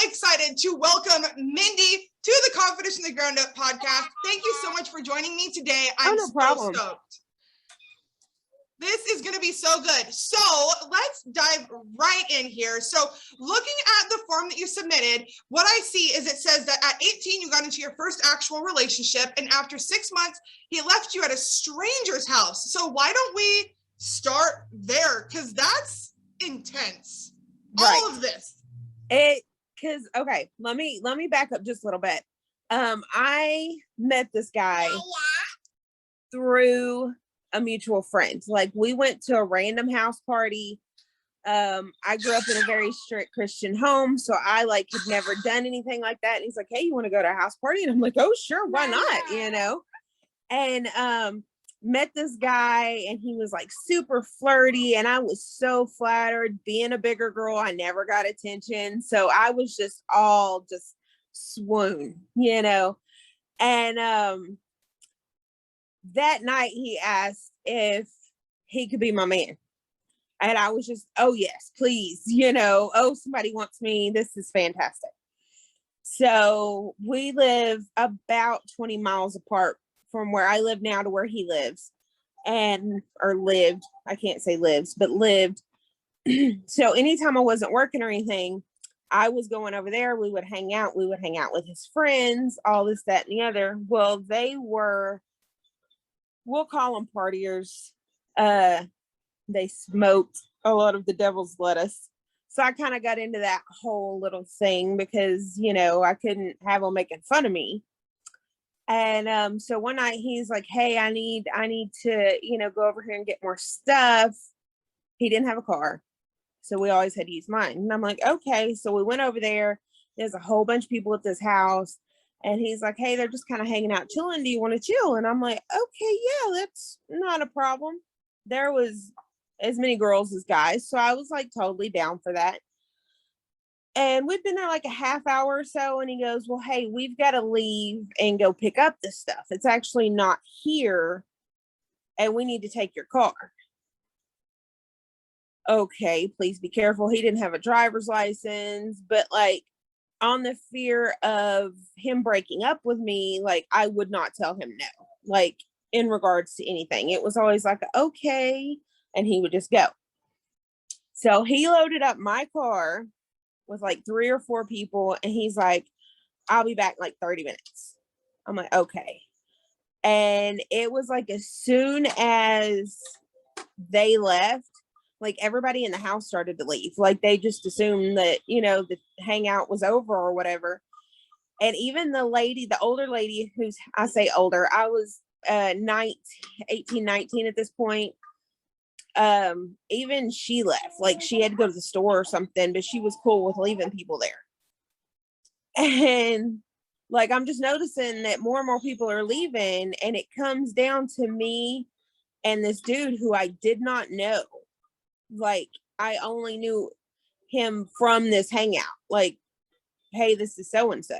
excited to welcome Mindy to the Confidence in the Ground Up podcast. Thank you so much for joining me today. I'm so stoked. This is going to be so good. So let's dive right in here. So looking at the form that you submitted, what I see is it says that at 18, you got into your first actual relationship. And after 6 months, he left you at a stranger's house. So why don't we start there? Because that's intense. Right. All of this. Okay, let me back up just a little bit. I met this guy through a mutual friend. Like, we went to a random house party. I grew up in a very strict Christian home, so I had never done anything like that. And he's like, "Hey, you want to go to a house party?" And I'm like, "Oh, sure, why not?" And met this guy, and he was super flirty, and I was so flattered. Being a bigger girl, I never got attention, so I was just swoon, and that night he asked if he could be my man. And I was just, "Oh yes, please, oh, somebody wants me. This is fantastic." So we live about 20 miles apart from where I live now to where he lives, or lived. I can't say lives, but lived. So anytime I wasn't working or anything, I was going over there. We would hang out. We would hang out with his friends, all this, that, and the other. Well, they were, we'll call them partiers. They smoked a lot of the devil's lettuce. So I kind of got into that whole little thing because, I couldn't have them making fun of me. And so one night he's like, "Hey, I need to, go over here and get more stuff." He didn't have a car, so we always had to use mine. And I'm like, "Okay." So we went over there. There's a whole bunch of people at this house. And he's like, "Hey, they're just kind of hanging out, chilling. Do you want to chill?" And I'm like, "Okay, yeah, that's not a problem." There was as many girls as guys, so I was totally down for that. And we'd been there a half hour or so, and he goes, "Well, hey, we've got to leave and go pick up this stuff. It's actually not here, and we need to take your car." Okay, please be careful. He didn't have a driver's license, but on the fear of him breaking up with me, I would not tell him no, in regards to anything. It was always okay, and he would just go. So he loaded up my car with 3 or 4 people, and he's like, "I'll be back in 30 minutes. I'm like, "Okay." And it was as soon as they left, everybody in the house started to leave. They just assumed that, the hangout was over or whatever. And even the older lady, who's, I say older, I was 18, 19 at this point. Even she left. She had to go to the store or something, but she was cool with leaving people there. And I'm just noticing that more and more people are leaving, and it comes down to me and this dude who I did not know. I only knew him from this hangout. "Hey, this is so and so."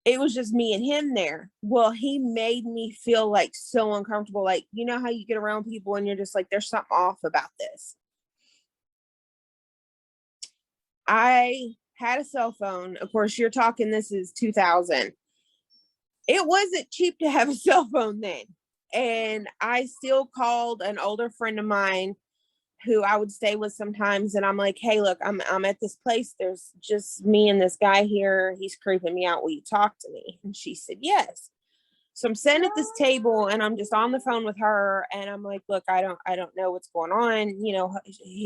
It was just me and him there. Well, he made me feel so uncomfortable. You know how you get around people and you're just there's something off about this. I had a cell phone. Of course, you're talking, this is 2000. It wasn't cheap to have a cell phone then. And I still called an older friend of mine who I would stay with sometimes. And I'm like, "Hey, look, I'm at this place. There's just me and this guy here. He's creeping me out. Will you talk to me?" And she said, "Yes." So I'm sitting at this table, and I'm just on the phone with her. And I'm like, "Look, I don't know what's going on."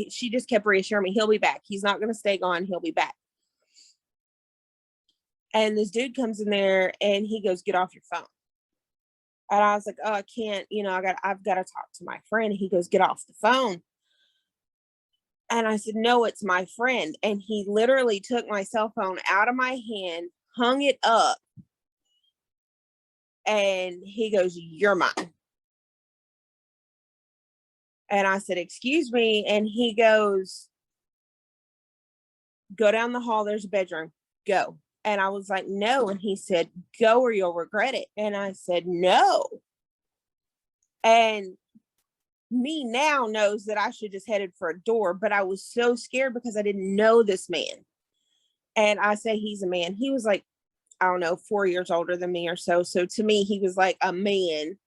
She just kept reassuring me, "He'll be back. He's not going to stay gone. He'll be back." And this dude comes in there, and he goes, "Get off your phone." And I was like, "Oh, I can't, I've got to talk to my friend." And he goes, "Get off the phone." And I said, "No, it's my friend." And he literally took my cell phone out of my hand, hung it up, and he goes, "You're mine." And I said, "Excuse me." And he goes, "Go down the hall. There's a bedroom. Go." And I was like, "No." And he said, "Go or you'll regret it." And I said, "No." And me now knows that I should just headed for a door, but I was so scared because I didn't know this man. And I say he's a man. He was like, I don't know, 4 years older than me or so. So to me, he was like a man.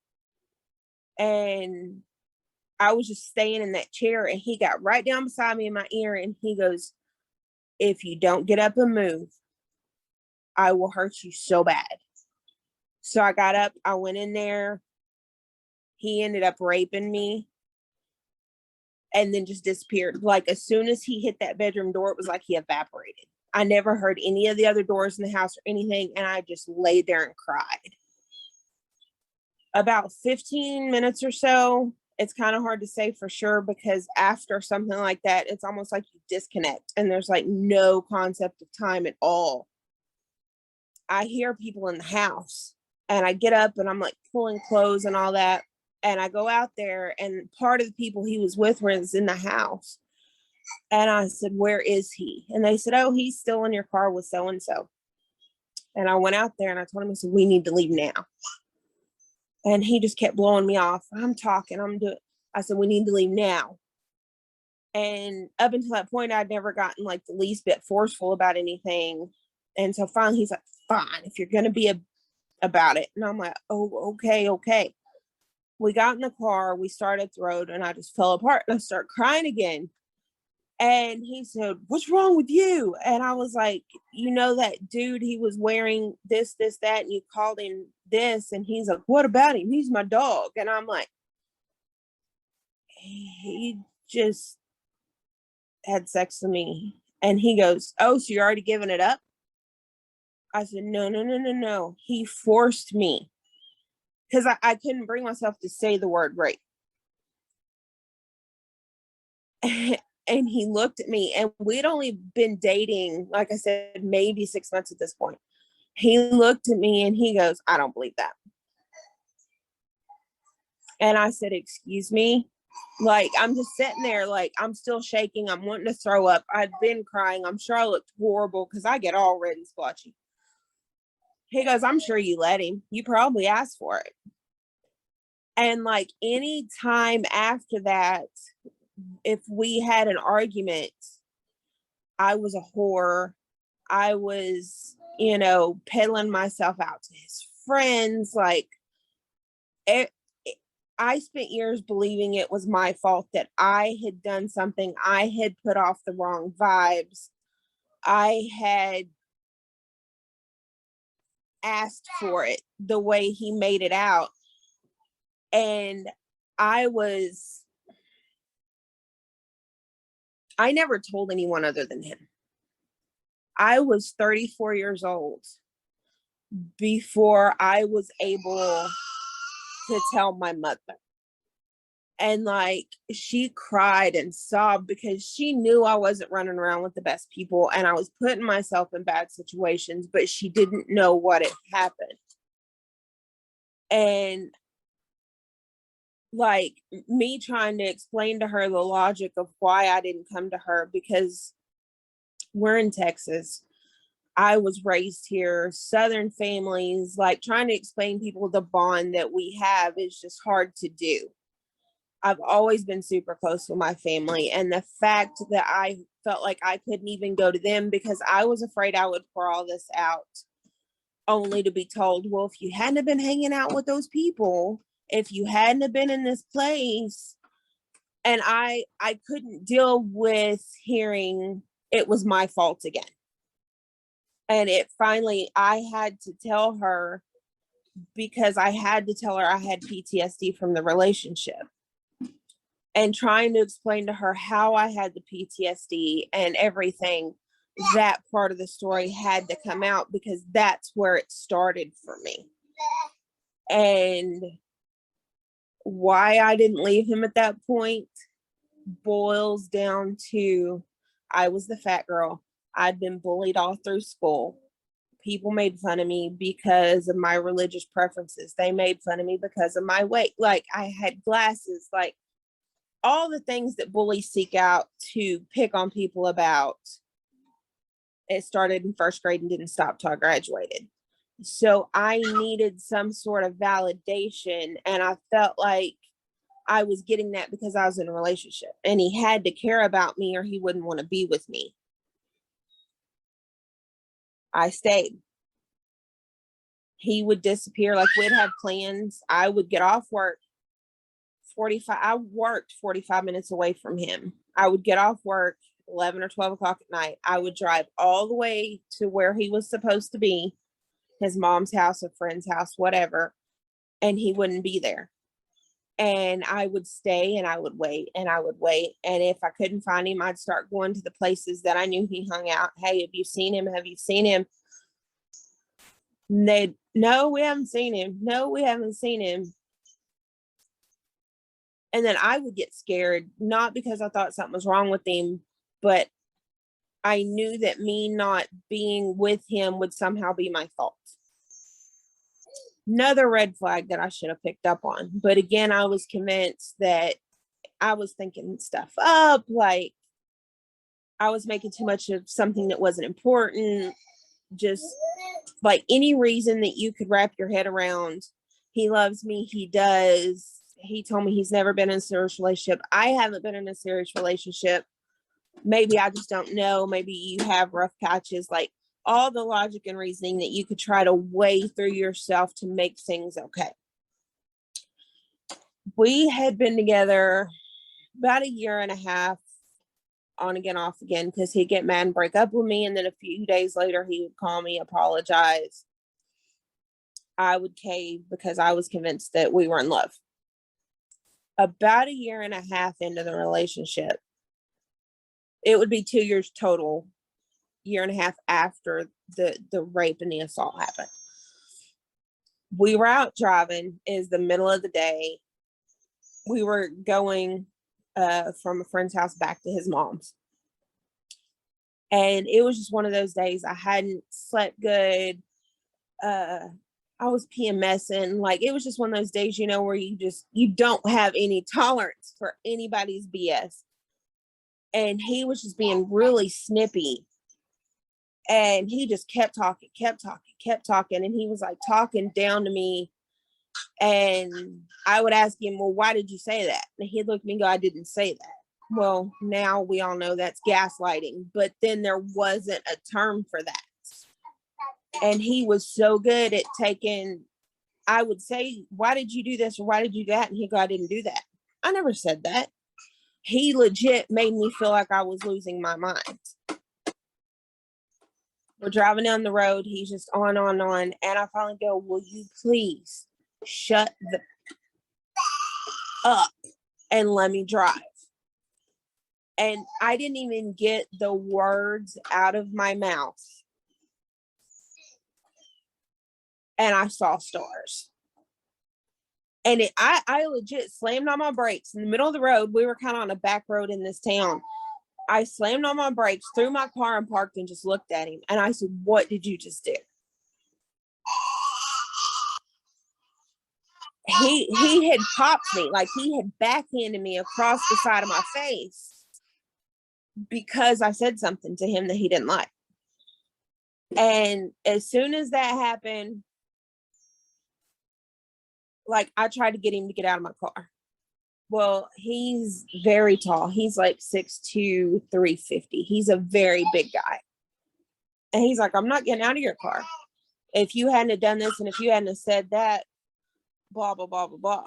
And I was just staying in that chair, and he got right down beside me in my ear, and he goes, if you don't get up and move, I will hurt you so bad. So I got up, I went in there. He ended up raping me and then just disappeared. Like, as soon as he hit that bedroom door, it was like he evaporated. I never heard any of the other doors in the house or anything, and I just laid there and cried. About 15 minutes or so, it's kind of hard to say for sure, because after something like that, it's almost like you disconnect and there's like no concept of time at all. I hear people in the house, and I get up and I'm like pulling clothes and all that. And I go out there, and part of the people he was with was in the house. And I said, where is he? And they said, oh, he's still in your car with so-and-so. And I went out there and I told him, I said, we need to leave now. And he just kept blowing me off. I'm talking, I said, we need to leave now. And up until that point, I'd never gotten like the least bit forceful about anything. And so finally he's like, fine, if you're going to be about it. And I'm like, oh, okay. We got in the car, we started the road, and I just fell apart and I started crying again. And he said, what's wrong with you? And I was like, you know, that dude, he was wearing this, that, and you called him this. And he's like, what about him? He's my dog. And I'm like, he just had sex with me. And he goes, oh, so you're already giving it up? I said, no. He forced me, because I couldn't bring myself to say the word rape. And he looked at me, and we'd only been dating, like I said, maybe 6 months at this point. He looked at me and he goes, I don't believe that. And I said, excuse me? Like, I'm just sitting there, like, I'm still shaking. I'm wanting to throw up. I'd been crying. I'm sure I looked horrible, because I get all red and splotchy. He goes, I'm sure you let him. You probably asked for it. And like, any time after that, if we had an argument, I was a whore. I was, peddling myself out to his friends. Like, I spent years believing it was my fault, that I had done something. I had put off the wrong vibes. I had asked for it the way he made it out. And I never told anyone other than him. I was 34 years old before I was able to tell my mother. And like, she cried and sobbed, because she knew I wasn't running around with the best people, and I was putting myself in bad situations, but she didn't know what had happened. And like, me trying to explain to her the logic of why I didn't come to her, because we're in Texas. I was raised here, Southern families, like, trying to explain people the bond that we have is just hard to do. I've always been super close with my family, and the fact that I felt like I couldn't even go to them because I was afraid I would pour all this out, only to be told, well, if you hadn't been hanging out with those people, if you hadn't been in this place. And I couldn't deal with hearing it was my fault again. And it finally, I had to tell her, because I had to tell her I had PTSD from the relationship, and trying to explain to her how I had the PTSD and everything. That part of the story had to come out, because that's where it started for me. And why I didn't leave him at that point boils down to, I was the fat girl. I'd been bullied all through school. People made fun of me because of my religious preferences. They made fun of me because of my weight. Like, I had glasses, like all the things that bullies seek out to pick on people about. It started in first grade and didn't stop till I graduated. So I needed some sort of validation, and I felt like I was getting that because I was in a relationship, and he had to care about me or he wouldn't want to be with me. I stayed. He would disappear. Like, we'd have plans. I would get off work 45. I worked 45 minutes away from him. I would get off work 11 or 12 o'clock at night. I would drive all the way to where he was supposed to be, his mom's house, a friend's house, whatever. And he wouldn't be there. And I would stay and I would wait and I would wait. And if I couldn't find him, I'd start going to the places that I knew he hung out. Hey, have you seen him? Have you seen him? And they'd, no, we haven't seen him. No, we haven't seen him. And then I would get scared, not because I thought something was wrong with him, but I knew that me not being with him would somehow be my fault. Another red flag that I should have picked up on. But again, I was convinced that I was thinking stuff up, like I was making too much of something that wasn't important. Just like any reason that you could wrap your head around. He loves me. He does. He told me he's never been in a serious relationship. I haven't been in a serious relationship. Maybe I just don't know. Maybe you have rough patches. Like, all the logic and reasoning that you could try to weigh through yourself to make things okay. We had been together about a year and a half, on again, off again, because he'd get mad and break up with me. And then a few days later, he would call me, apologize. I would cave because I was convinced that we were in love. About a year and a half into the relationship, it would be 2 years total, year and a half after the rape and the assault happened. We were out driving. Is the middle of the day. We were going from a friend's house back to his mom's. And it was just one of those days. I hadn't slept good. I was PMSing. Like, it was just one of those days, where you don't have any tolerance for anybody's BS. And he was just being really snippy. And he just kept talking. And he was like talking down to me. And I would ask him, well, why did you say that? And he'd look at me and go, I didn't say that. Well, now we all know that's gaslighting. But then there wasn't a term for that. And he was so good at taking, I would say, why did you do this? Or why did you do that? And he'd go, I didn't do that. I never said that. He legit made me feel like I was losing my mind. We're driving down the road. He's just on. And I finally go, will you please shut the up and let me drive? And I didn't even get the words out of my mouth. And I saw stars. And I legit slammed on my brakes in the middle of the road. We were kind of on a back road in this town. I slammed on my brakes, threw my car and parked, and just looked at him. And I said, what did you just do? He had popped me, like he had backhanded me across the side of my face because I said something to him that he didn't like. And as soon as that happened, like, I tried to get him to get out of my car. Well, he's very tall. He's like 6'2", 350. He's a very big guy. And he's like, I'm not getting out of your car. If you hadn't have done this and if you hadn't have said that, blah, blah, blah, blah, blah.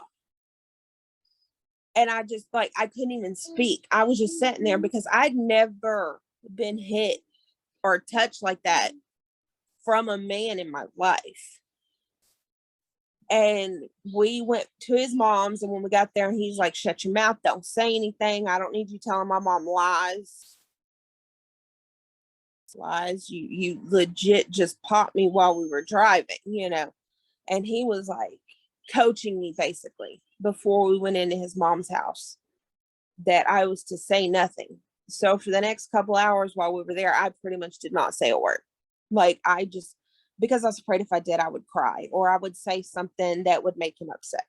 And I just, like, I couldn't even speak. I was just sitting there because I'd never been hit or touched like that from a man in my life. And we went to his mom's, and when we got there, he's like, shut your mouth, don't say anything. I don't need you telling my mom lies. You legit just popped me while we were driving, And he was like coaching me basically before we went into his mom's house that I was to say nothing. So for the next couple hours while we were there, I pretty much did not say a word. Like, because I was afraid if I did, I would cry or I would say something that would make him upset.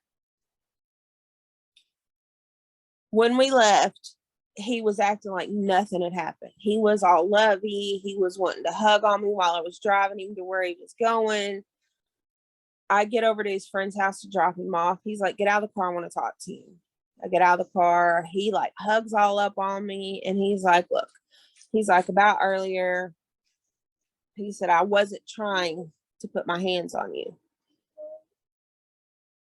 When we left, he was acting like nothing had happened. He was all lovey. He was wanting to hug on me while I was driving him to where he was going. I get over to his friend's house to drop him off. He's like, get out of the car. I want to talk to you. I get out of the car. He like hugs all up on me. And he's like, look, he's like, about earlier, He said, I wasn't trying to put my hands on you.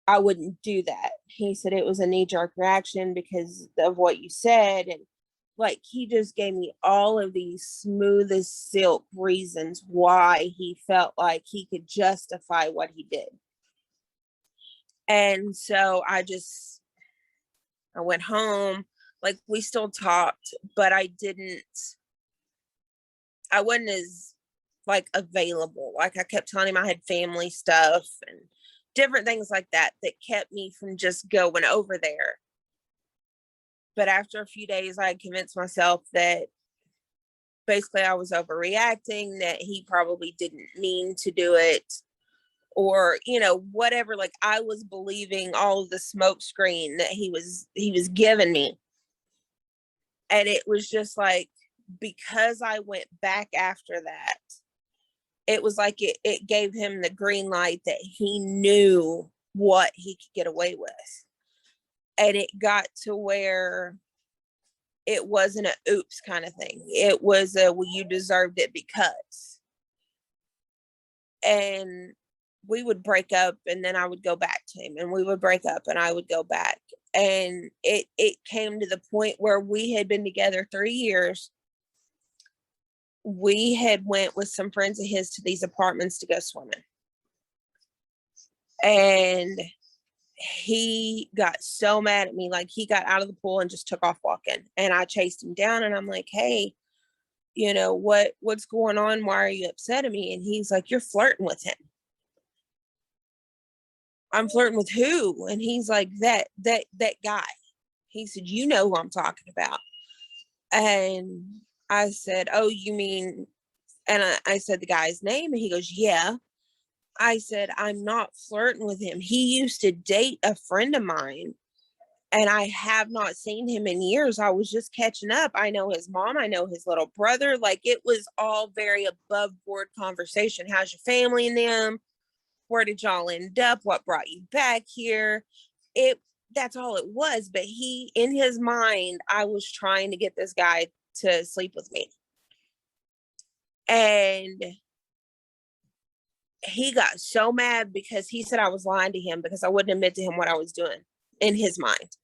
I wouldn't do that. He said it was a knee-jerk reaction because of what you said. And like, he just gave me all of these smooth as silk reasons why he felt like he could justify what he did. And so I went home. Like, we still talked, but I wasn't as like available. Like, I kept telling him I had family stuff and different things like that kept me from just going over there. But after a few days, I convinced myself that basically I was overreacting, that he probably didn't mean to do it, or, whatever. Like, I was believing all of the smoke screen that he was giving me. And it was just like, because I went back after that, it was like it gave him the green light that he knew what he could get away with. And it got to where it wasn't a oops kind of thing. It was a, well, you deserved it because. And we would break up, and then I would go back to him, and we would break up and I would go back. And it came to the point where we had been together 3 years. We had went with some friends of his to these apartments to go swimming. And he got so mad at me. Like, he got out of the pool and just took off walking. And I chased him down, and I'm like, hey, what's going on? Why are you upset at me? And he's like, you're flirting with him. I'm flirting with who? And he's like, that guy. He said, you know who I'm talking about. And I said, oh, you mean, and I said the guy's name, and he goes, yeah. I said, I'm not flirting with him. He used to date a friend of mine, and I have not seen him in years. I was just catching up. I know his mom. I know his little brother. Like, it was all very above board conversation. How's your family and them? Where did y'all end up? What brought you back here? That's all it was. But in his mind, I was trying to get this guy to sleep with me. And he got so mad because he said I was lying to him because I wouldn't admit to him what I was doing in his mind.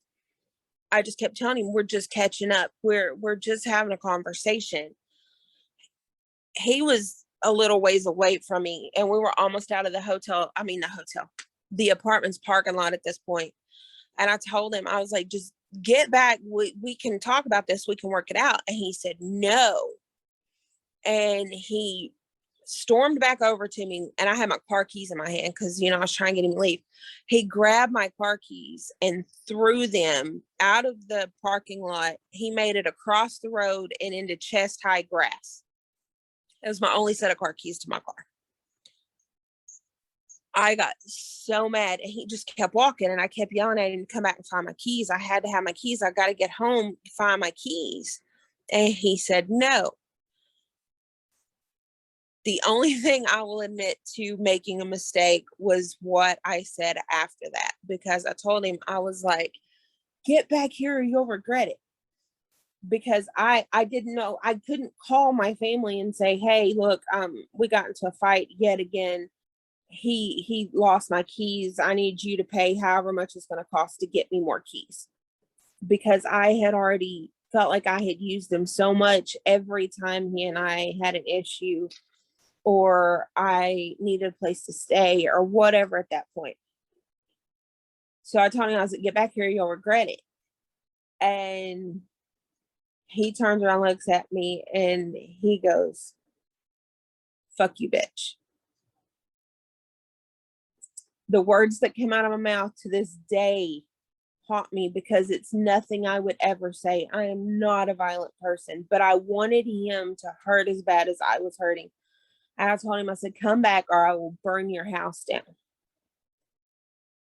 I just kept telling him, we're just catching up. We're just having a conversation. He was a little ways away from me, and we were almost out of the apartment's parking lot at this point. And I told him, I was like, just get back. We can talk about this. We can work it out. And he said, no. And he stormed back over to me, and I had my car keys in my hand because, I was trying to get him to leave. He grabbed my car keys and threw them out of the parking lot. He made it across the road and into chest-high grass. It was my only set of car keys to my car. I got so mad, and he just kept walking, and I kept yelling at him to come back and find my keys. I had to have my keys. I got to get home to find my keys. And he said, no. The only thing I will admit to making a mistake was what I said after that, because I told him, I was like, get back here or you'll regret it. Because I didn't know, I couldn't call my family and say, hey, look, we got into a fight yet again. He lost my keys. I need you to pay however much it's going to cost to get me more keys. Because I had already felt like I had used them so much every time he and I had an issue, or I needed a place to stay or whatever at that point. So I told him, I was like, get back here, you'll regret it. And he turns around, looks at me, and he goes, fuck you, bitch. The words that came out of my mouth to this day haunt me because it's nothing I would ever say. I am not a violent person, but I wanted him to hurt as bad as I was hurting. And I told him, I said, come back or I will burn your house down.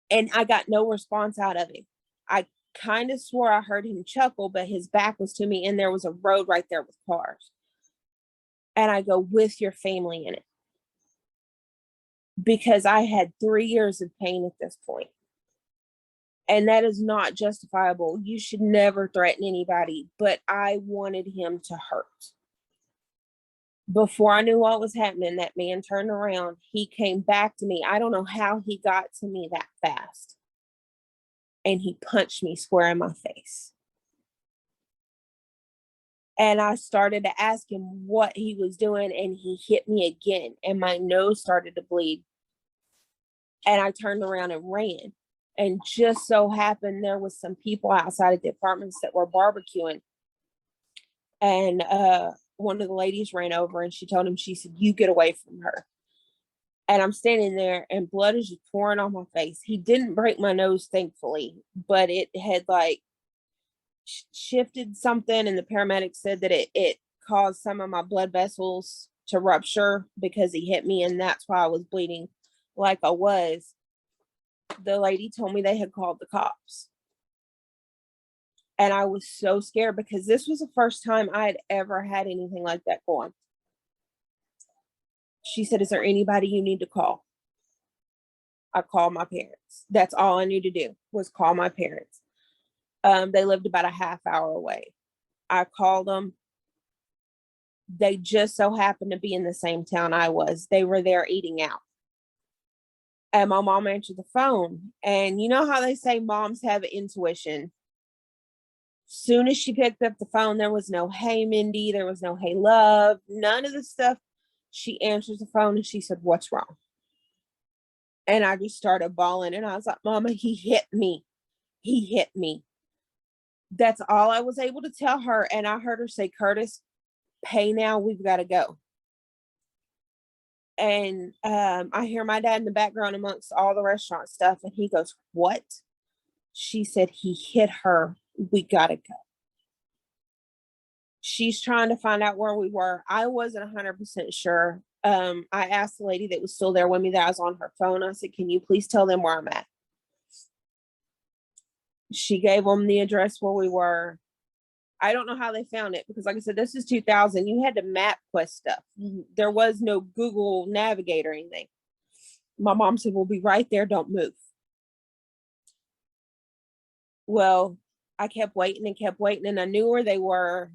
And I got no response out of him. I kind of swore I heard him chuckle, but his back was to me, and there was a road right there with cars. And I go, with your family in it. Because I had 3 years of pain at this point. And that is not justifiable. You should never threaten anybody, but I wanted him to hurt. Before I knew what was happening, that man turned around. He came back to me. I don't know how he got to me that fast. And he punched me square in my face. And I started to ask him what he was doing, and he hit me again, and my nose started to bleed. And I turned around and ran. And just so happened there was some people outside of the apartments that were barbecuing. And one of the ladies ran over and she told him, she said, "You get away from her." And I'm standing there and blood is just pouring on my face. He didn't break my nose, thankfully, but it had like shifted something. And the paramedics said that it caused some of my blood vessels to rupture because he hit me. And that's why I was bleeding like I was. The lady told me they had called the cops. And I was so scared because this was the first time I had ever had anything like that go on. She said, "Is there anybody you need to call?" I called my parents. That's all I knew to do was call my parents. They lived about a half hour away. I called them. They just so happened to be in the same town I was. They were there eating out. And my mom answered the phone. And you know how they say moms have intuition? Soon as she picked up the phone, there was no "Hey, Mindy." There was no "Hey, love." None of the stuff. She answers the phone and she said, "What's wrong?" And I just started bawling. And I was like, "Mama, he hit me. He hit me." That's all I was able to tell her. And I heard her say, "Curtis, pay now. We've got to go." And I hear my dad in the background amongst all the restaurant stuff. And he goes, "What?" She said, "He hit her. We got to go." She's trying to find out where we were. I wasn't 100% sure. I asked the lady that was still there with me that I was on her phone. I said, "Can you please tell them where I'm at?" She gave them the address where we were. I don't know how they found it because, like I said, this is 2000. You had to map quest stuff. There was no Google Navigate or anything. My mom said, "We'll be right there. Don't move." Well, I kept waiting and kept waiting, and I knew where they were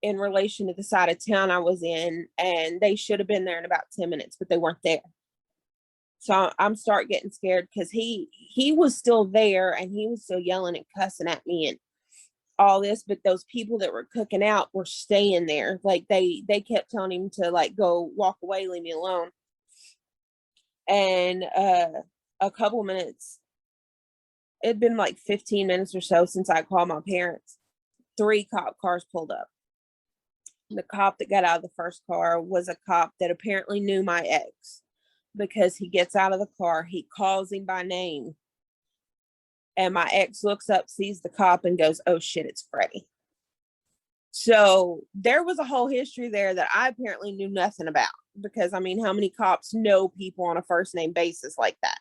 in relation to the side of town I was in, and they should have been there in about 10 minutes, but they weren't there. So I'm start getting scared because he was still there and he was still yelling and cussing at me and all this, but those people that were cooking out were staying there. Like they kept telling him to like go walk away, leave me alone. And a couple minutes, it'd been like 15 minutes or so since I called my parents. 3 cop cars pulled up. The cop that got out of the first car was a cop that apparently knew my ex, because he gets out of the car, he calls him by name, and my ex looks up, sees the cop, and goes, "Oh shit, it's Freddie." So there was a whole history there that I apparently knew nothing about, because I mean, how many cops know people on a first name basis like that?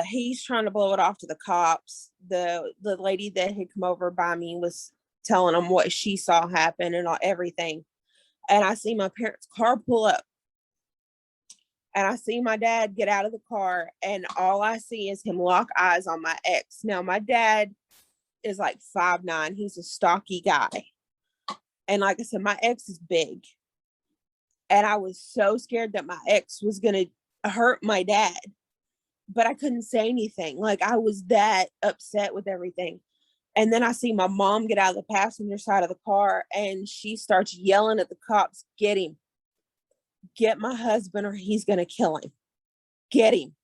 He's trying to blow it off to the cops. The lady that had come over by me was telling them what she saw happen and all, everything. And I see my parents' car pull up. And I see my dad get out of the car, and all I see is him lock eyes on my ex. Now, my dad is like 5'9". He's a stocky guy. And like I said, my ex is big. And I was so scared that my ex was going to hurt my dad. But I couldn't say anything. Like, I was that upset with everything. And then I see my mom get out of the passenger side of the car, and she starts yelling at the cops, "Get him. Get my husband or he's going to kill him. Get him."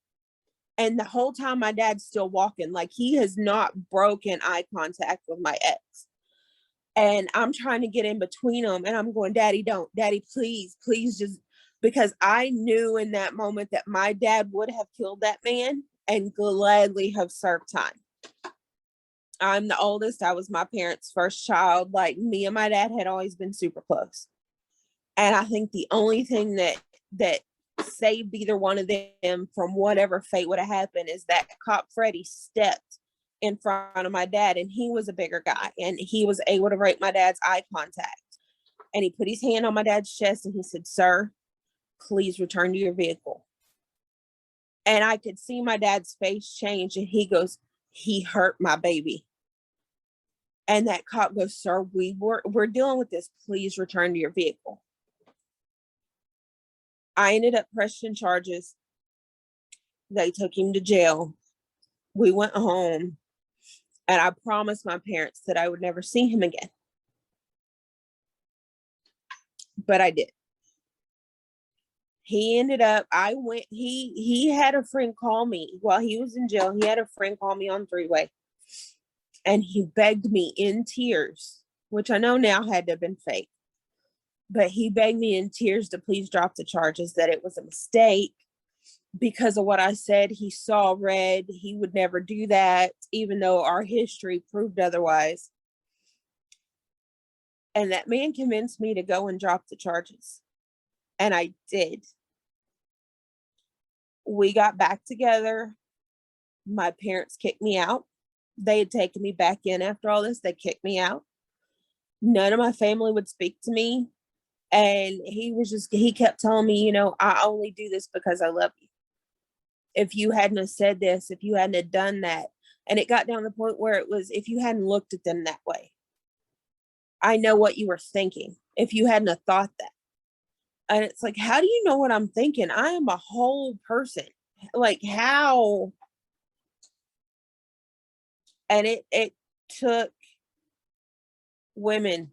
And the whole time my dad's still walking, like he has not broken eye contact with my ex. And I'm trying to get in between them, and I'm going, "Daddy, don't. Daddy, please, please just," because I knew in that moment that my dad would have killed that man and gladly have served time. I'm the oldest. I was my parents' first child. Like, me and my dad had always been super close. And I think the only thing that saved either one of them from whatever fate would have happened is that cop Freddie stepped in front of my dad, and he was a bigger guy, and he was able to break my dad's eye contact. And he put his hand on my dad's chest and he said, "Sir, please return to your vehicle." And I could see my dad's face change, and he goes, "He hurt my baby." And that cop goes, sir, we're dealing with this. Please return to your vehicle. I ended up pressing charges. They took him to jail. We went home, and I promised my parents that I would never see him again. But I did. He ended up, he had a friend call me while he was in jail. He had a friend call me on three-way, and he begged me in tears, which I know now had to have been fake, but he begged me in tears to please drop the charges, that it was a mistake because of what I said. He saw red. He would never do that, even though our history proved otherwise. And that man convinced me to go and drop the charges. And I did. We got back together. My parents kicked me out. They had taken me back in after all this. They kicked me out. None of my family would speak to me. And he kept telling me, I only do this because I love you. If you hadn't have said this, if you hadn't have done that. And it got down to the point where it was, if you hadn't looked at them that way, I know what you were thinking. If you hadn't have thought that. And it's like, how do you know what I'm thinking? I am a whole person. Like, how? And it took women,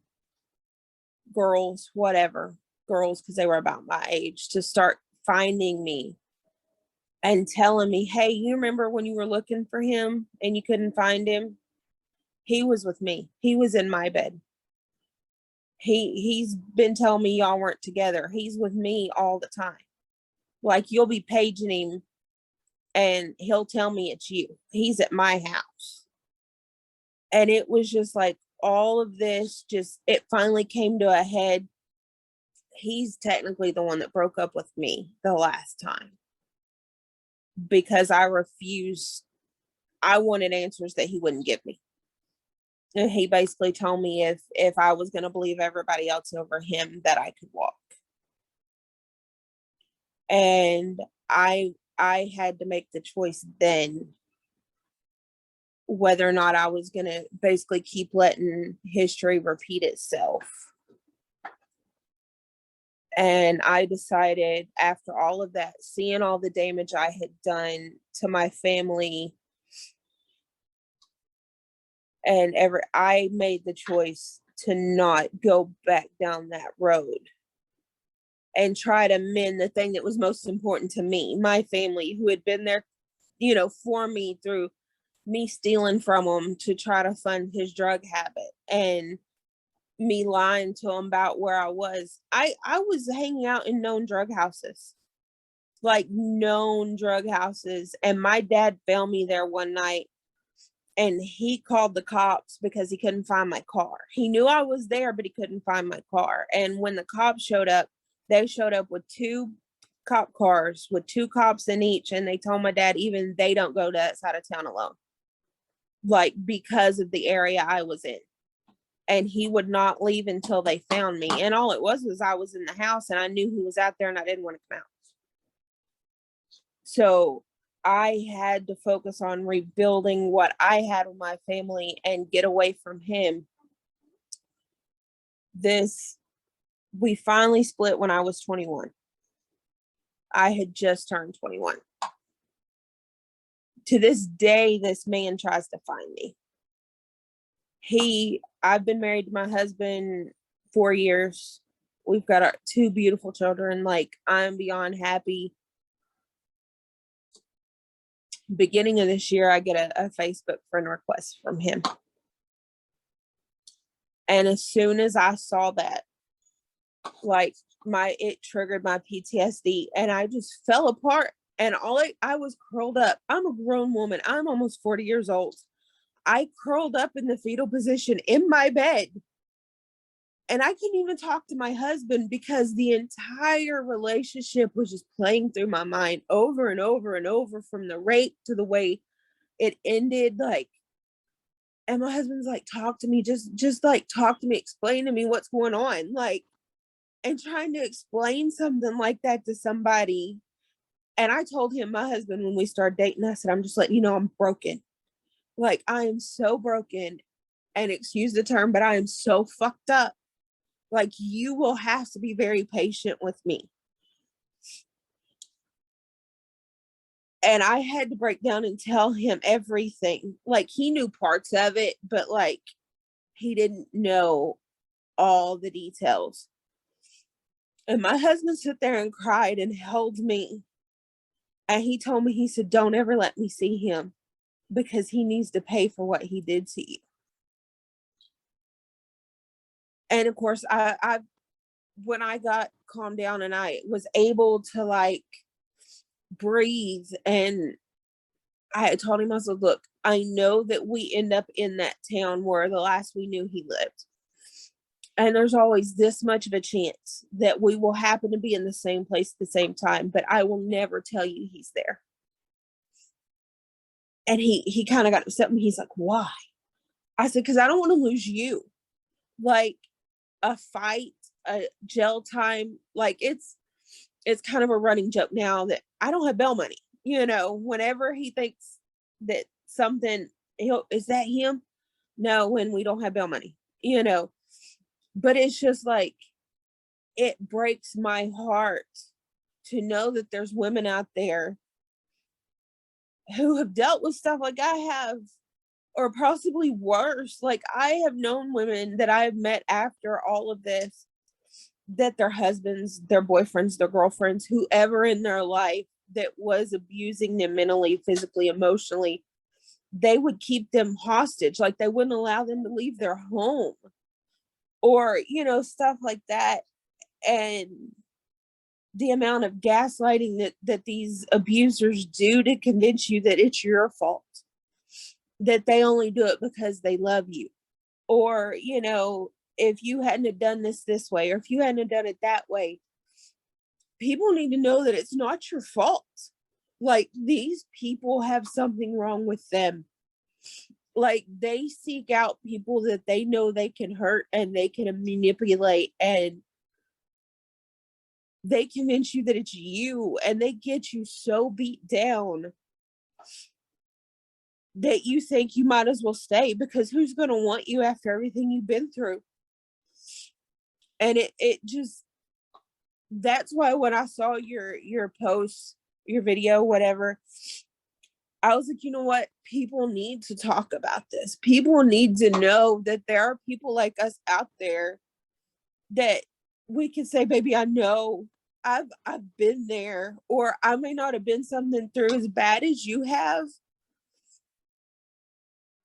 girls, whatever, girls, because they were about my age, to start finding me and telling me, hey, you remember when you were looking for him and you couldn't find him? He was with me. He was in my bed. He's been telling me y'all weren't together. He's with me all the time. Like, you'll be paging him and he'll tell me it's you. He's at my house. And it was just like all of this, it finally came to a head. He's technically the one that broke up with me the last time because I refused. I wanted answers that he wouldn't give me. And he basically told me if I was going to believe everybody else over him, that I could walk. And I had to make the choice then whether or not I was going to basically keep letting history repeat itself. And I decided, after all of that, seeing all the damage I had done to my family, and I made the choice to not go back down that road and try to mend the thing that was most important to me, my family, who had been there, for me through me stealing from him to try to fund his drug habit, and me lying to him about where I was. I was hanging out in known drug houses, and my dad found me there one night, and he called the cops because he couldn't find my car. He knew I was there, but he couldn't find my car. And when the cops showed up, they showed up with 2 cop cars with 2 cops in each, and they told my dad even they don't go to that side of town alone, because of the area I was in. And he would not leave until they found me. And all it was I was in the house, and I knew he was out there, and I didn't want to come out. So I had to focus on rebuilding what I had with my family and get away from him. We finally split when I was 21. I had just turned 21. To this day, this man tries to find me. I've been married to my husband 4 years. We've got our 2 beautiful children. I'm beyond happy. Beginning of this year, I get a Facebook friend request from him. And as soon as I saw that, it triggered my PTSD, and I just fell apart. And I was curled up. I'm a grown woman. I'm almost 40 years old. I curled up in the fetal position in my bed. And I couldn't even talk to my husband because the entire relationship was just playing through my mind over and over and over, from the rape to the way it ended. And my husband's like, talk to me, just talk to me, explain to me what's going on. And trying to explain something like that to somebody. And I told him, my husband, when we started dating, I said, I'm just letting you know I'm broken. I am so broken. and excuse the term, but I am so fucked up. Like, you will have to be very patient with me. And I had to break down and tell him everything. Like, he knew parts of it, but like, he didn't know all the details. And my husband sat there and cried and held me. And he told me, he said, don't ever let me see him, because he needs to pay for what he did to you. And of course, I when I got calmed down and I was able to like breathe, and I had told him, I said, look, I know that we end up in that town where the last we knew he lived. And there's always this much of a chance that we will happen to be in the same place at the same time, but I will never tell you he's there. And he kind of got upset with me. He's like, why? I said, because I don't want to lose you. Like, a fight, a jail time, like it's kind of a running joke now that I don't have bail money. You know, whenever he thinks that something, is that him? No, when we don't have bail money, you know. But it's just like, it breaks my heart to know that there's women out there who have dealt with stuff like I have, or possibly worse. Like, I have known women that I have met after all of this, that their husbands, their boyfriends, their girlfriends, whoever in their life that was abusing them mentally, physically, emotionally, they would keep them hostage. Like, they wouldn't allow them to leave their home, or, you know, stuff like that. And the amount of gaslighting that these abusers do to convince you that it's your fault, that they only do it because they love you, or, you know, if you hadn't have done this way, or if you hadn't have done it that way, people need to know that it's not your fault. Like, these people have something wrong with them. Like, they seek out people that they know they can hurt and they can manipulate, and they convince you that it's you, and they get you so beat down that you think you might as well stay, because who's going to want you after everything you've been through? And it just, that's why when I saw your post, your video, whatever, I was like, you know what? People need to talk about this. People need to know that there are people like us out there that we can say, baby, I know, I've been there, or I may not have been something through as bad as you have,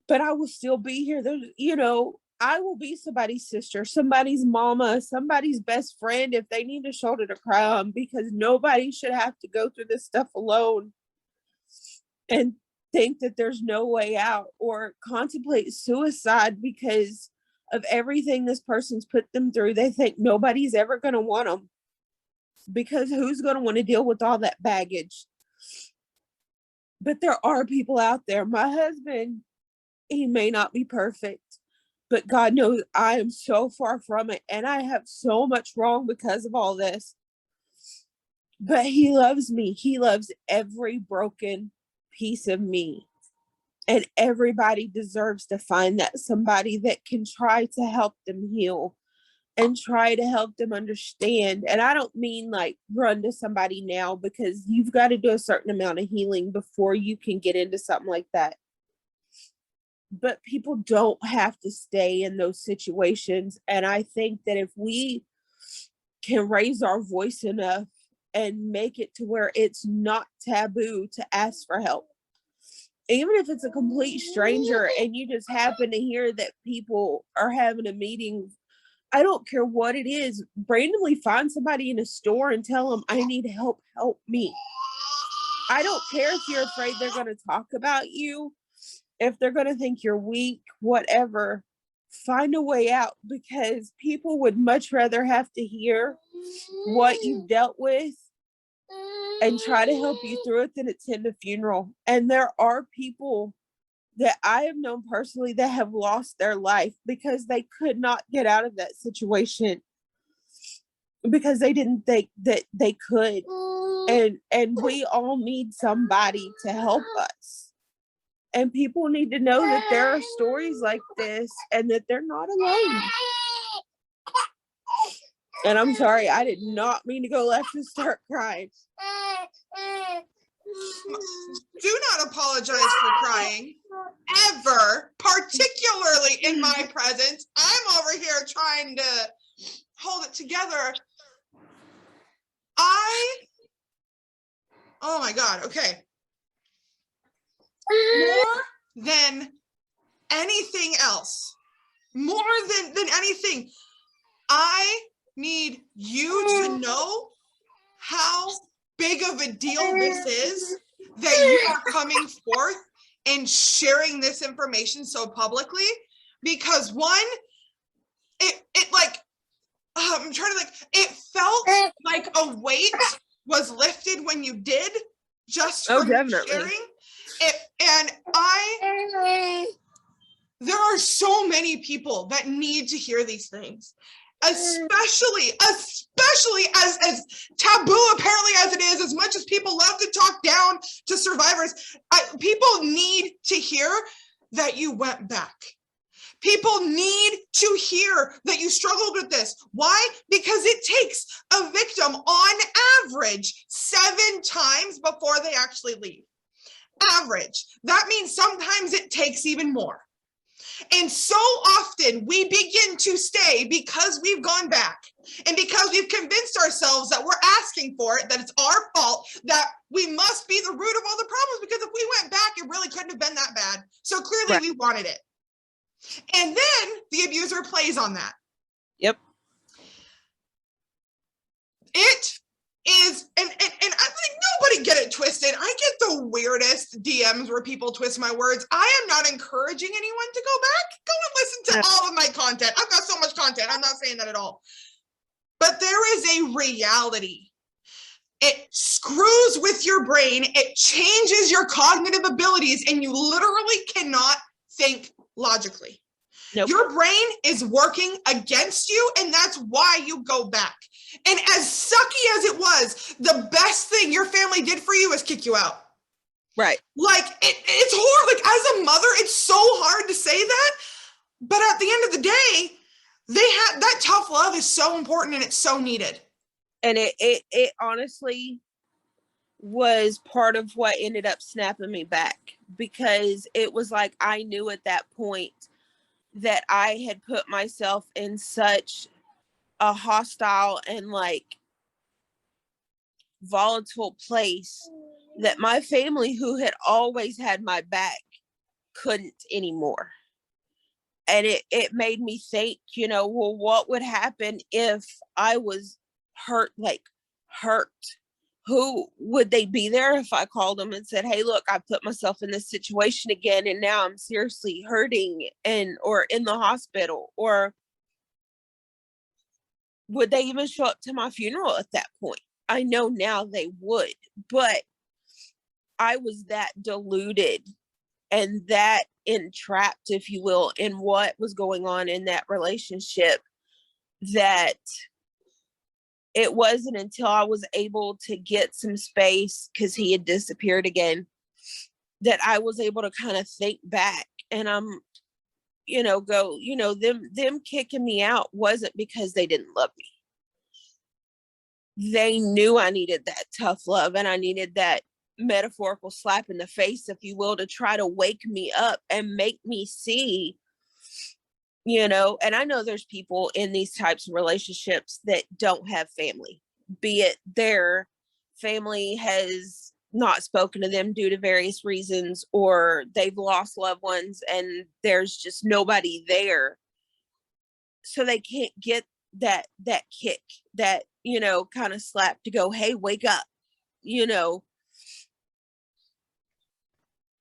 but I will still be here. There's, you know, I will be somebody's sister, somebody's mama, somebody's best friend if they need a shoulder to cry on, because nobody should have to go through this stuff alone and think that there's no way out, or contemplate suicide because of everything this person's put them through. They think nobody's ever going to want them, because who's going to want to deal with all that baggage? But there are people out there. My husband, he may not be perfect, but God knows I am so far from it, and I have so much wrong because of all this. But he loves me. He loves every broken piece of me. And everybody deserves to find that somebody that can try to help them heal and try to help them understand. And I don't mean like run to somebody now, because you've got to do a certain amount of healing before you can get into something like that. But people don't have to stay in those situations. And I think that if we can raise our voice enough and make it to where it's not taboo to ask for help, even if it's a complete stranger and you just happen to hear that people are having a meeting, I don't care what it is, randomly find somebody in a store and tell them, I need help me. I don't care if you're afraid they're going to talk about you, if they're going to think you're weak, whatever. Find a way out, because people would much rather have to hear what you've dealt with and try to help you through it than attend a funeral. And there are people that I have known personally that have lost their life because they could not get out of that situation, because they didn't think that they could. And we all need somebody to help us. And people need to know that there are stories like this and that they're not alone. And I'm sorry, I did not mean to go left and start crying. Do not apologize for crying ever, particularly in my presence. I'm over here trying to hold it together. Oh my God, okay. More than anything else, more than anything, I need you to know how big of a deal this is that you are coming forth and sharing this information so publicly, because one, it like, I'm trying to it felt like a weight was lifted when you did, just from sharing it. And there are so many people that need to hear these things, especially as taboo apparently as it is, as much as people love to talk down to survivors. People need to hear that you went back. People need to hear that you struggled with this. Why? Because it takes a victim on average 7 times before they actually leave. Average. That means sometimes it takes even more. And so often we begin to stay because we've gone back and because we've convinced ourselves that we're asking for it, that it's our fault, that we must be the root of all the problems, because if we went back, it really couldn't have been that bad. So clearly we wanted it. And then the abuser plays on that. Yep. It is, and I think nobody get it twisted. I get the weirdest DMs where people twist my words. I am not encouraging anyone to go back. Go and listen to all of my content. I've got so much content. I'm not saying that at all. But there is a reality. It screws with your brain. It changes your cognitive abilities, and you literally cannot think logically. Nope. Your brain is working against you, and that's why you go back. And as sucky as it was, the best thing your family did for you is kick you out. Right. Like, it's hard. Like, as a mother, it's so hard to say that. But at the end of the day, that tough love is so important, and it's so needed. And it honestly was part of what ended up snapping me back, because it was like I knew at that point that I had put myself in such a hostile and like volatile place that my family, who had always had my back, couldn't anymore. And it made me think, well, what would happen if I was hurt? Who would they be there if I called them and said, hey, look, I put myself in this situation again, and now I'm seriously hurting or in the hospital? Or would they even show up to my funeral at that point? I know now they would, but I was that deluded and that entrapped, if you will, in what was going on in that relationship, that it wasn't until I was able to get some space, because he had disappeared again, that I was able to kind of think back. And I'm, them kicking me out wasn't because they didn't love me. They knew I needed that tough love, and I needed that metaphorical slap in the face, if you will, to try to wake me up and make me see, and I know there's people in these types of relationships that don't have family, be it their family has not spoken to them due to various reasons, or they've lost loved ones and there's just nobody there. So they can't get that kick, that, kind of slap to go, hey, wake up,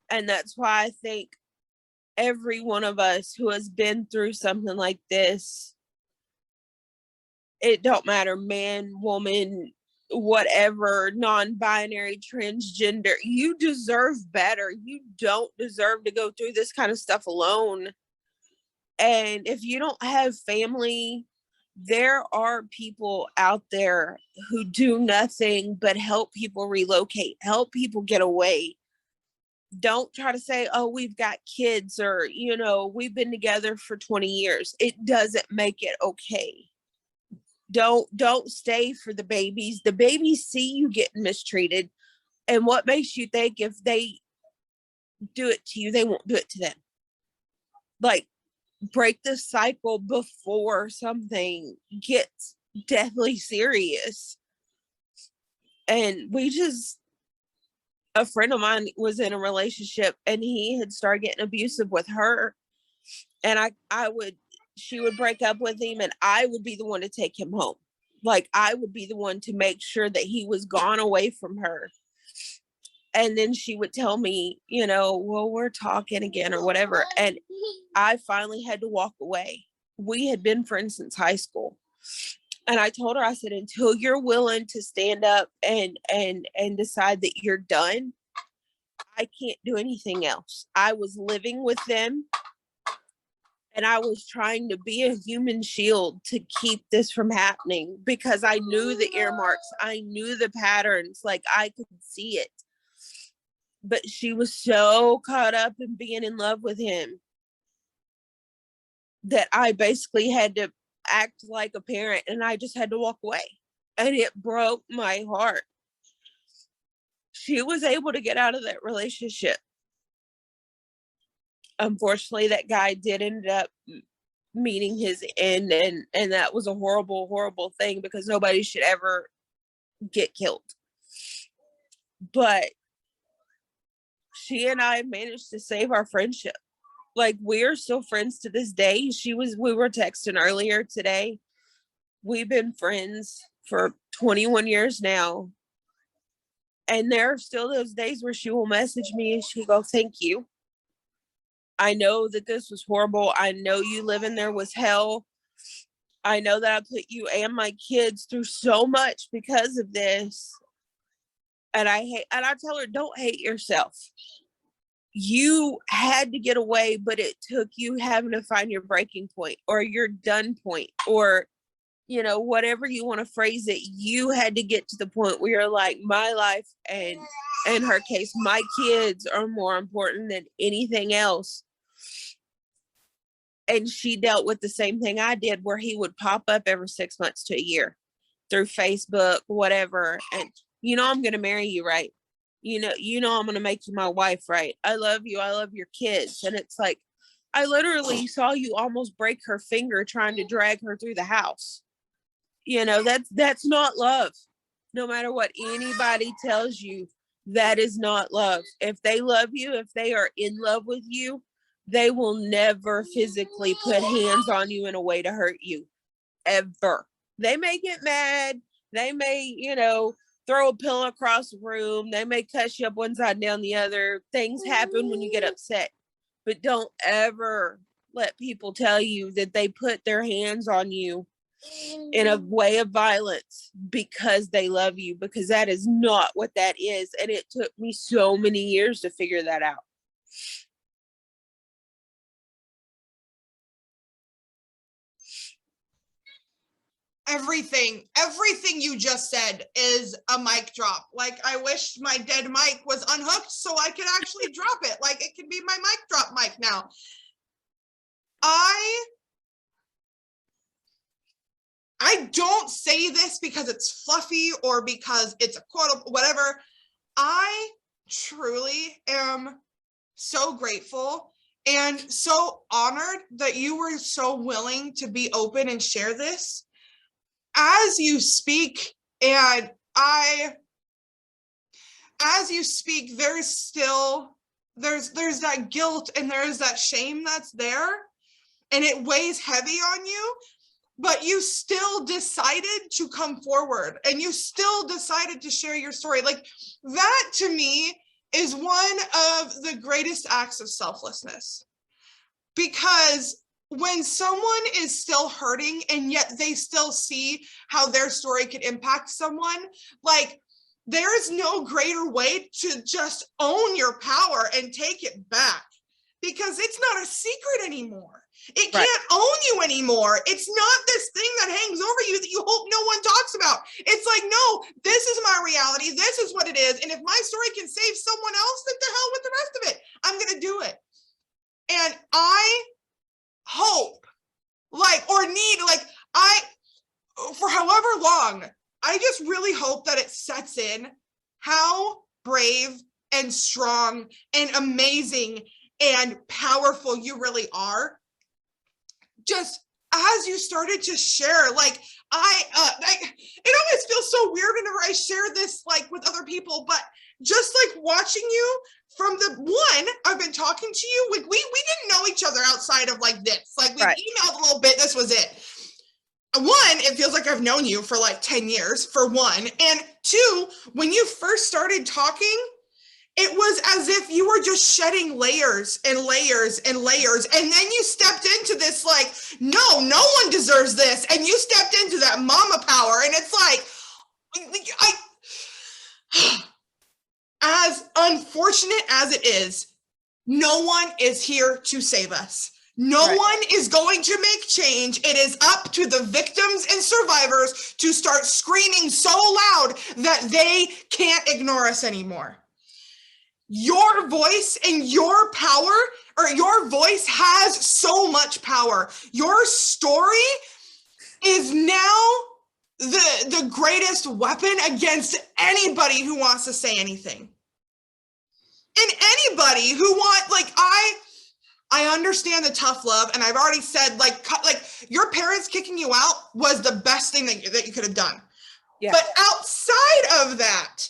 And that's why I think every one of us who has been through something like this, it don't matter, man, woman, whatever, non-binary, transgender, you deserve better. You don't deserve to go through this kind of stuff alone. And if you don't have family, there are people out there who do nothing but help people relocate, help people get away. Don't try to say, oh, we've got kids, or, you know, we've been together for 20 years. It doesn't make it okay. Don't stay for the babies. The babies see you getting mistreated. And what makes you think if they do it to you, they won't do it to them? Like, break the cycle before something gets deathly serious. And a friend of mine was in a relationship and he had started getting abusive with her. And she would break up with him and I would be the one to take him home. Like, I would be the one to make sure that he was gone away from her. And then she would tell me, you know, well, we're talking again or whatever. And I finally had to walk away. We had been friends since high school. And I told her, I said, until you're willing to stand up and decide that you're done, I can't do anything else. I was living with them and I was trying to be a human shield to keep this from happening, because I knew the earmarks. I knew the patterns. Like, I could see it. But she was so caught up in being in love with him that I basically had to act like a parent, and I just had to walk away. And it broke my heart. She was able to get out of that relationship. Unfortunately, that guy did end up meeting his end, and that was a horrible, horrible thing, because nobody should ever get killed. But she and I managed to save our friendship. Like, we're still friends to this day. We were texting earlier today. We've been friends for 21 years now. And there are still those days where she will message me and she go, thank you. I know that this was horrible. I know you living there was hell. I know that I put you and my kids through so much because of this. And I tell her, don't hate yourself. You had to get away, but it took you having to find your breaking point or your done point, or, you know, whatever you want to phrase it. You had to get to the point where you're like, my life, and in her case, my kids are more important than anything else. And she dealt with the same thing I did, where he would pop up every 6 months to a year through Facebook, whatever. And, you know, I'm going to marry you, right? You know, I'm going to make you my wife, right? I love you. I love your kids. And it's like, I literally saw you almost break her finger trying to drag her through the house. You know, that's not love. No matter what anybody tells you, that is not love. If they love you, if they are in love with you, they will never physically put hands on you in a way to hurt you, ever. They may get mad. They may, you know, throw a pillow across the room. They may cut you up one side and down the other. Things happen when you get upset. But don't ever let people tell you that they put their hands on you in a way of violence because they love you, because that is not what that is. And it took me so many years to figure that out. Everything you just said is a mic drop. Like, I wish my dead mic was unhooked so I could actually drop it. Like, it could be my mic drop mic now. I don't say this because it's fluffy or because it's a quote, whatever. I truly am so grateful and so honored that you were so willing to be open and share this. As you speak, and as you speak, there's that guilt and there's that shame that's there, and it weighs heavy on you, but you still decided to come forward and you still decided to share your story. Like, that to me is one of the greatest acts of selflessness, because when someone is still hurting and yet they still see how their story could impact someone, like, there's no greater way to just own your power and take it back, because it's not a secret anymore. It can't own you anymore. It's not this thing that hangs over you that you hope no one talks about. It's like, no, this is my reality. This is what it is. And if my story can save someone else, then the hell with the rest of it. I'm going to do it. And I hope, for however long, I just really hope that it sets in how brave and strong and amazing and powerful you really are. Just as you started to share, it always feels so weird whenever I share this with other people, but just watching you from the one, I've been talking to you, we didn't know each other outside of this. We emailed a little bit, this was it. One, it feels like I've known you for 10 years, for one. And two, when you first started talking, it was as if you were just shedding layers and layers and layers. And then you stepped into this no one deserves this. And you stepped into that mama power. And it's as unfortunate as it is, no one is here to save us. No one is going to make change. It is up to the victims and survivors to start screaming so loud that they can't ignore us anymore. Your voice and your power, or your voice has so much power. Your story is now the greatest weapon against anybody who wants to say anything. And anybody who I understand the tough love, and I've already said, your parents kicking you out was the best thing that you could have done. Yeah. But outside of that,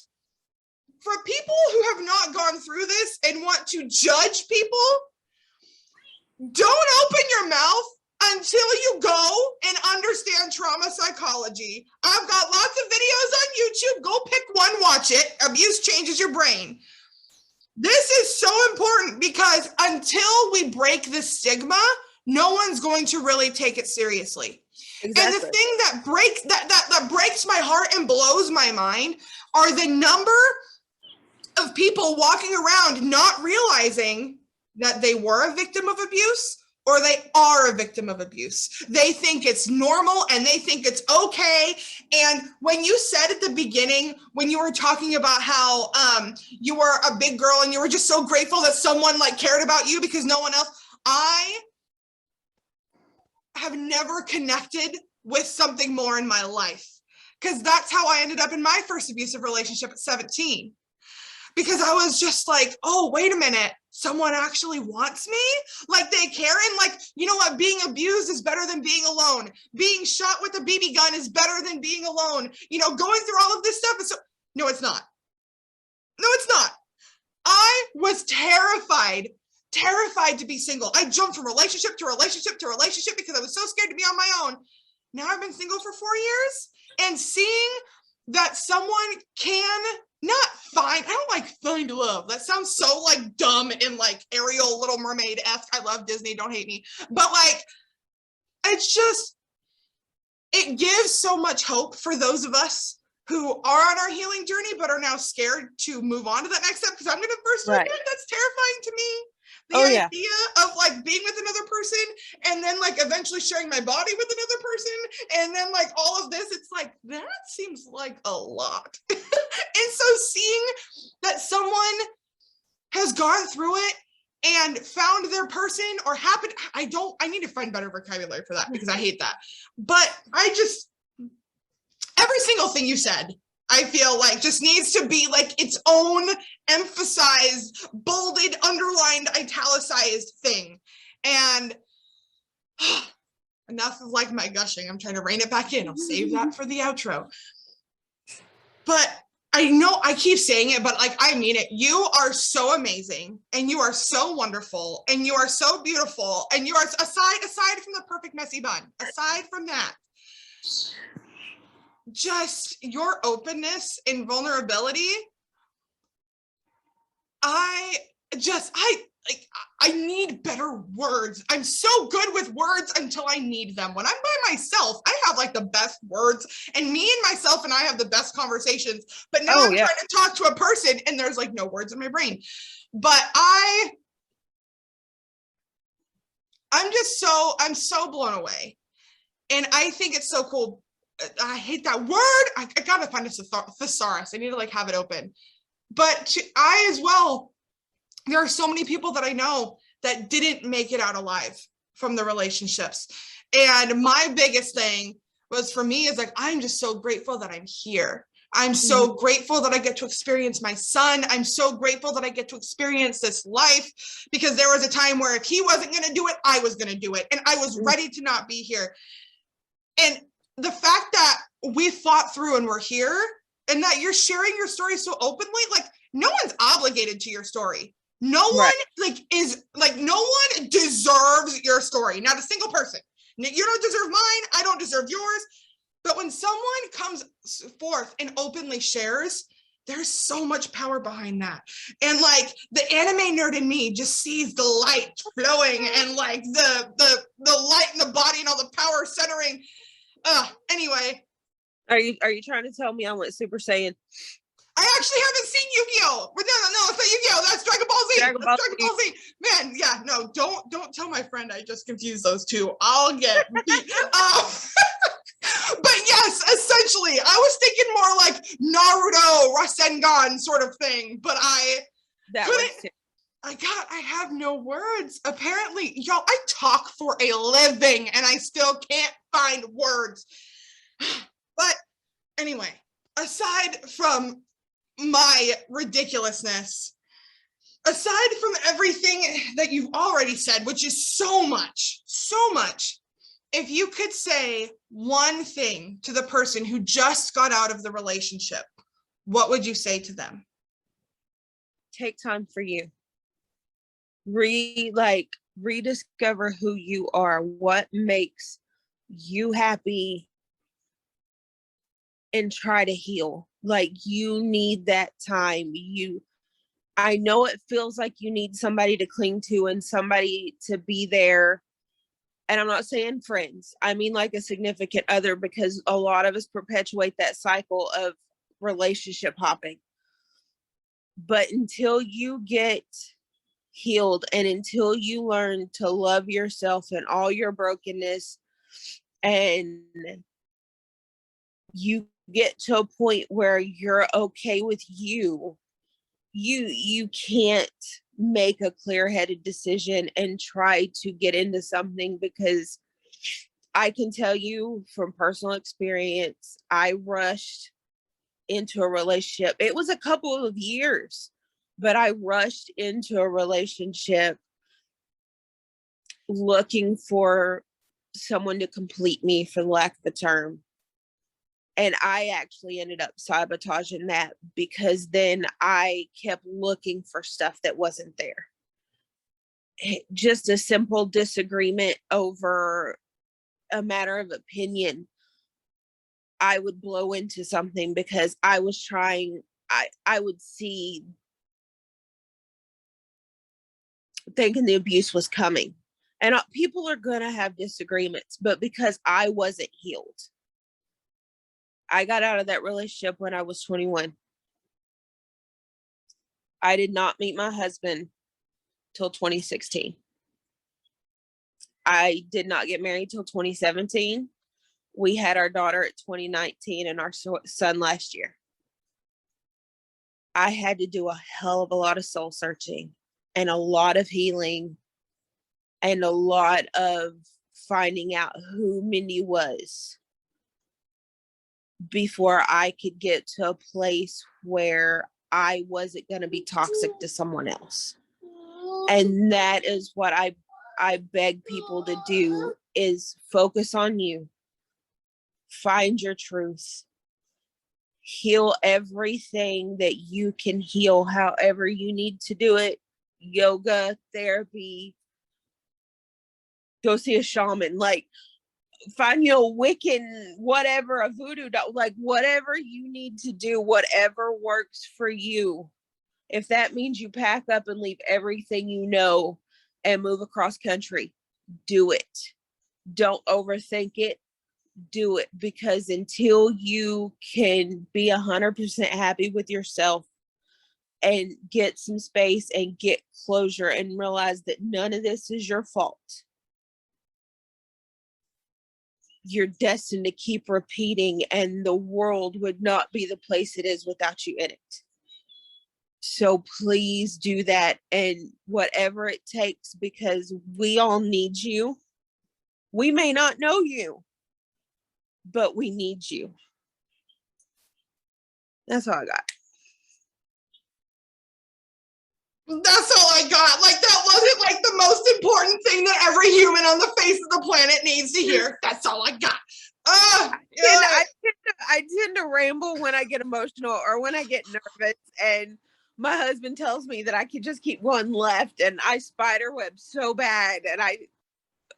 for people who have not gone through this and want to judge people, don't open your mouth until you go and understand trauma psychology. I've got lots of videos on YouTube. Go pick one, watch it. Abuse changes your brain. This is so important because until we break the stigma, no one's going to really take it seriously. Exactly. And the thing that breaks my heart and blows my mind are the number of people walking around not realizing that they were a victim of abuse or they are a victim of abuse. They think it's normal and they think it's okay. And when you said at the beginning, when you were talking about how you were a big girl and you were just so grateful that someone cared about you because no one else, I have never connected with something more in my life, because that's how I ended up in my first abusive relationship at 17. Because I was just oh, wait a minute, someone actually wants me? They care, and you know what, being abused is better than being alone. Being shot with a BB gun is better than being alone. Going through all of this stuff is no, it's not. No, it's not. I was terrified to be single. I jumped from relationship to relationship to relationship because I was so scared to be on my own. Now I've been single for 4 years, and seeing that someone can not find, I don't find love. That sounds so dumb and Ariel, Little Mermaid-esque. I love Disney, don't hate me. But it's just, it gives so much hope for those of us who are on our healing journey, but are now scared to move on to that next step. Because I'm going to first admit that's terrifying to me. The idea of being with another person and then eventually sharing my body with another person and then all of this, it's that seems like a lot. And so seeing that someone has gone through it and found their person or happened, I need to find better vocabulary for that because I hate that. But every single thing you said, I feel just needs to be its own emphasized, bolded, underlined, italicized thing. And enough of my gushing. I'm trying to rein it back in. I'll save that for the outro. But I know I keep saying it, but I mean it. You are so amazing and you are so wonderful and you are so beautiful and you are aside from the perfect messy bun, aside from that, just your openness and vulnerability. I need better words. I'm so good with words until I need them. When I'm by myself, I have the best words, and me and myself and I have the best conversations. But now I'm trying to talk to a person and there's no words in my brain. But I'm so blown away. And I think it's so cool. I hate that word. I gotta find a thesaurus. I need to like have it open. But I as well, there are so many people that I know that didn't make it out alive from the relationships. And my biggest thing was for me is like, I'm just so grateful that I'm here. I'm so grateful that I get to experience my son. I'm so grateful that I get to experience this life, because there was a time where if he wasn't going to do it, I was going to do it. And I was ready to not be here. And the fact that we fought through and we're here, and that you're sharing your story so openly, like no one's obligated to your story. No one no one deserves your story. Not a single person. You don't deserve mine. I don't deserve yours. But when someone comes forth and openly shares, there's so much power behind that. And like the anime nerd in me just sees the light flowing and like the light in the body and all the power centering. Anyway. Are you trying to tell me I went Super Saiyan? I actually haven't seen Yu-Gi-Oh! But no, it's not Yu-Gi-Oh! That's Dragon Ball Z. Dragon Ball Z. Man, yeah, no, don't tell my friend I just confused those two. I'll get beat. But yes, essentially, I was thinking more like Naruto, Rasengan sort of thing. But I have no words. Apparently, y'all, I talk for a living and I still can't find words. But anyway, aside from my ridiculousness, aside from everything that you've already said, which is so much, if you could say one thing to the person who just got out of the relationship, what would you say to them? Take time for you. Rediscover who you are, what makes you happy, and try to heal. Like you need that time. I know it feels like you need somebody to cling to and somebody to be there. And I'm not saying friends. I mean like a significant other, because a lot of us perpetuate that cycle of relationship hopping. But until you get healed and until you learn to love yourself and all your brokenness, and you get to a point where you're okay with you can't make a clear-headed decision and try to get into something. Because I can tell you from personal experience, I rushed into a relationship. It was a couple of years, but I rushed into a relationship looking for someone to complete me, for lack of a term. And I actually ended up sabotaging that, because then I kept looking for stuff that wasn't there. Just a simple disagreement over a matter of opinion, I would blow into something because I was trying, I would see, thinking the abuse was coming. And people are going to have disagreements, but because I wasn't healed. I got out of that relationship when I was 21. I did not meet my husband till 2016. I did not get married till 2017. We had our daughter at 2019 and our son last year. I had to do a hell of a lot of soul searching and a lot of healing and a lot of finding out who Mindy was before I could get to a place where I wasn't going to be toxic to someone else. And that is what I beg people to do, is focus on you. Find your truth. Heal everything that you can heal, however you need to do it. Yoga, therapy, go see a shaman, like find your Wiccan, whatever, a voodoo doll, like whatever you need to do, whatever works for you. If that means you pack up and leave everything you know and move across country, do it. Don't overthink it. Do it, because until you can be 100% happy with yourself and get some space and get closure and realize that none of this is your fault. you're destined to keep repeating, and the world would not be the place it is without you in it. So please do that, and whatever it takes, because we all need you. We may not know you, but we need you. That's all I got. That's all I got. Like, that wasn't like the most important thing that every human on the face of the planet needs to hear. That's all I got. I tend to ramble when I get emotional or when I get nervous, and my husband tells me that I can just keep going left, and I spider web so bad, and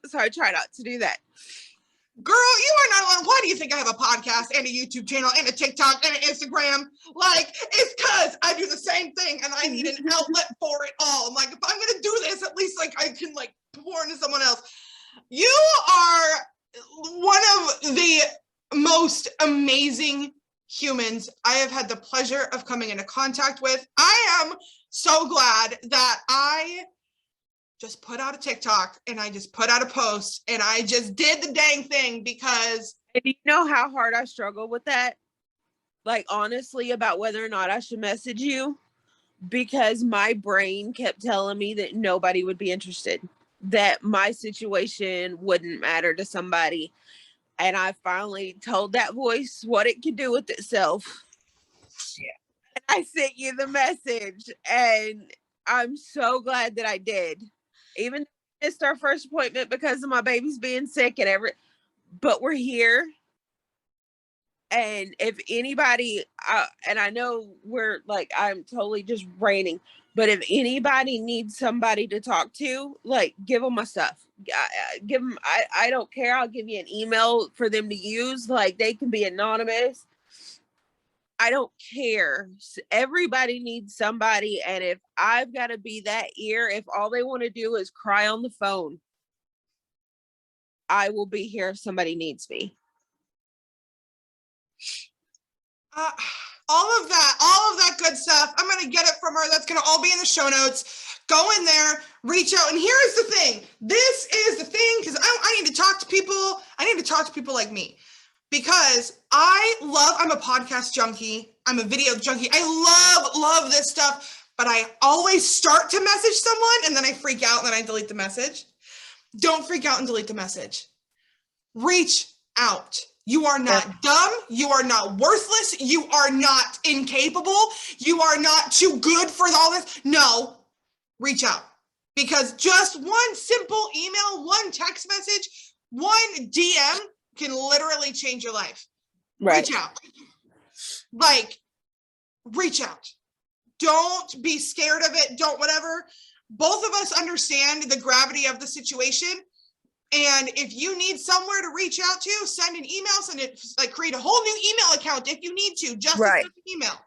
so I try not to do that. Girl, you are not alone. Why do you think I have a podcast and a YouTube channel and a TikTok and an Instagram? Like, it's because I do the same thing and I need an outlet for it all. I'm like, if I'm gonna do this, at least like I can like pour into someone else. You are one of the most amazing humans I have had the pleasure of coming into contact with. I am so glad that I just put out a TikTok and I just put out a post and I just did the dang thing, because. And you know how hard I struggle with that? Like, honestly, about whether or not I should message you, because my brain kept telling me that nobody would be interested, that my situation wouldn't matter to somebody. And I finally told that voice what it could do with itself. Yeah. And I sent you the message, and I'm so glad that I did. Even though we missed our first appointment because of my baby's being sick and but we're here. And if anybody, and I know we're like, I'm totally just raining, but if anybody needs somebody to talk to, like, give them my stuff. Give them, I don't care. I'll give you an email for them to use. Like, they can be anonymous. I don't care. Everybody needs somebody. And if I've got to be that ear, if all they want to do is cry on the phone, I will be here if somebody needs me. All of that good stuff. I'm going to get it from her. That's going to all be in the show notes. Go in there, reach out. And here's the thing. This is the thing, because I need to talk to people. I need to talk to people like me, because I'm a podcast junkie. I'm a video junkie. I love this stuff, but I always start to message someone and then I freak out and then I delete the message. Don't freak out and delete the message. Reach out. You are not dumb. You are not worthless. You are not incapable. You are not too good for all this. No, reach out, because just one simple email, one text message, one DM can literally change your life. Right. Reach out. Like, reach out. Don't be scared of it. Don't whatever. Both of us understand the gravity of the situation. And if you need somewhere to reach out to, send an email, like create a whole new email account if you need to, just right. Send an email.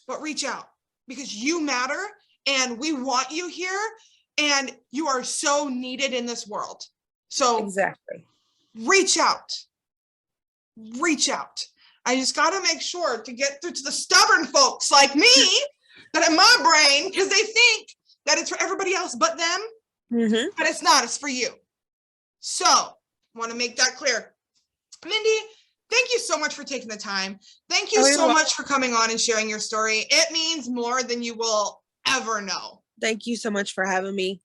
But reach out, because you matter and we want you here and you are so needed in this world. So exactly. Reach out. Reach out. I just got to make sure to get through to the stubborn folks like me that in my brain, because they think that it's for everybody else but them, but it's not, it's for you. So I want to make that clear. Mindy, thank you so much for taking the time. Thank you so much for coming on and sharing your story. It means more than you will ever know. Thank you so much for having me.